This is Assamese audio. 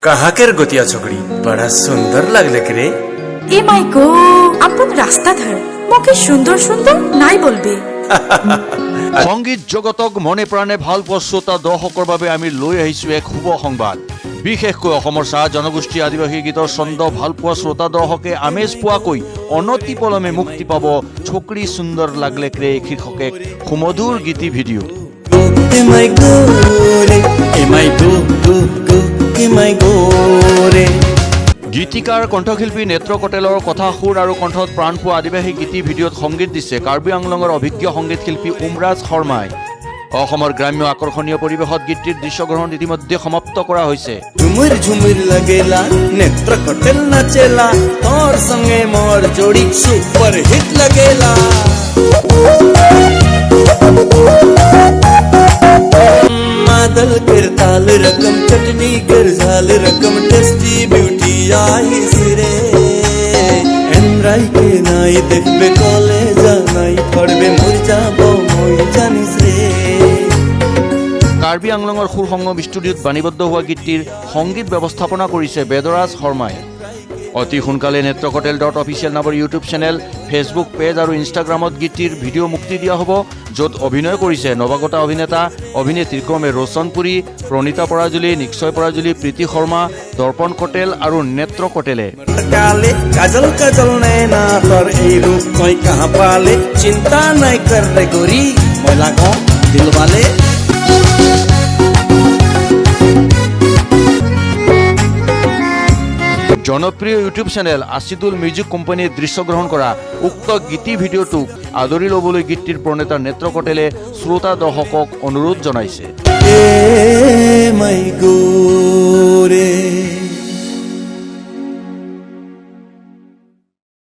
कहाँ कर गोतिया छोकरी बड़ा सुंदर लगले रे। ए माय गॉड अपन रास्ता धर मोके सुंदर सुंदर নাই বলবে। সংগীত জগতক মনে প্ৰাণে ভাল পোৱা শ্ৰোতা দৰ্শকৰ বাবে আমি লৈ আহিছো এক শুভ সংবাদ। বিশেষকৈ অসমৰ চাহ জনগোষ্ঠী আদিবাসী গীতৰ ছন্দ ভাল পোৱা শ্ৰোতা দৰ্শকে আমেজ পোৱাকৈ অনতি পলমে মুক্তি পাব ছোকৰি সুন্দৰ লাগলে ক্ৰে শীৰ্ষকে সুমধুৰ গীতি ভিডিঅ'। গীতিকাৰ কণ্ঠশিল্পী নেত্ৰ কটেলৰ কথা সুৰ আৰু কণ্ঠত প্ৰাণ পোৱা আদিবাসী গীতি ভিডিঅ'ত সংগীত দিছে কাৰ্বি আংলঙৰ অভিজ্ঞ সংগীত শিল্পী উমৰাজ শৰ্মাই। অসমৰ গ্ৰাম্য আকৰ্ষণীয় পৰিৱেশত গীতটিৰ দৃশ্যগ্ৰহণ ইতিমধ্যে সমাপ্ত কৰা হৈছে। ঝুমুর ঝুমুর লাগেলা নেত্র কটেল নাচেলা তোর সঙ্গে মোর জোড়ি সুপার হিট লাগেলা। मादल कर ताल रकम चटनी कर झाल रकम टेस्टी ब्यूटी आई सिरे एनराई के नाई देखबे कॉलेज नाई पढ़बे मोर जाबो মই জানিস রে। কাৰ্বি আংলঙৰ সুৰ সংগম ষ্টুডিঅ'ত বাণীবদ্ধ হোৱা গীতটিৰ সংগীত ব্যৱস্থাপনা কৰিছে বেদৰাজ শৰ্মাই। অতি সোনকালে netrokhotel.official নামৰ ইউটিউব চেনেল, ফেচবুক পেজ আৰু ইনষ্টাগ্ৰামত গীতটিৰ ভিডিঅ' মুক্তি দিয়া হ'ব, য'ত অভিনয় কৰিছে নৱাগত অভিনেতা অভিনেত্ৰী ক্ৰমে ৰোশন পুৰী, প্ৰণীতা পৰাজুলি, নিশ্চয় পৰাজুলি, প্ৰীতি শৰ্মা, দৰ্পণ কটেল আৰু নেত্ৰ কটেলে। কালে কাজল কাজল নैना তোর এই রূপ কই কাহা পালে চিন্তা নাই কর রে গোরি মই লাগো দিলওয়ালে। জনপ্ৰিয় ইউটিউব চেনেল আছিদুল মিউজিক কোম্পানীয়ে দৃশ্যগ্ৰহণ কৰা উক্ত গীতি ভিডিঅ'টোক আদৰি ল'বলৈ গীতটিৰ প্ৰণেতা নেত্ৰ কটেলে শ্ৰোতা দৰ্শকক অনুৰোধ জনাইছে। এ মাই গোৰে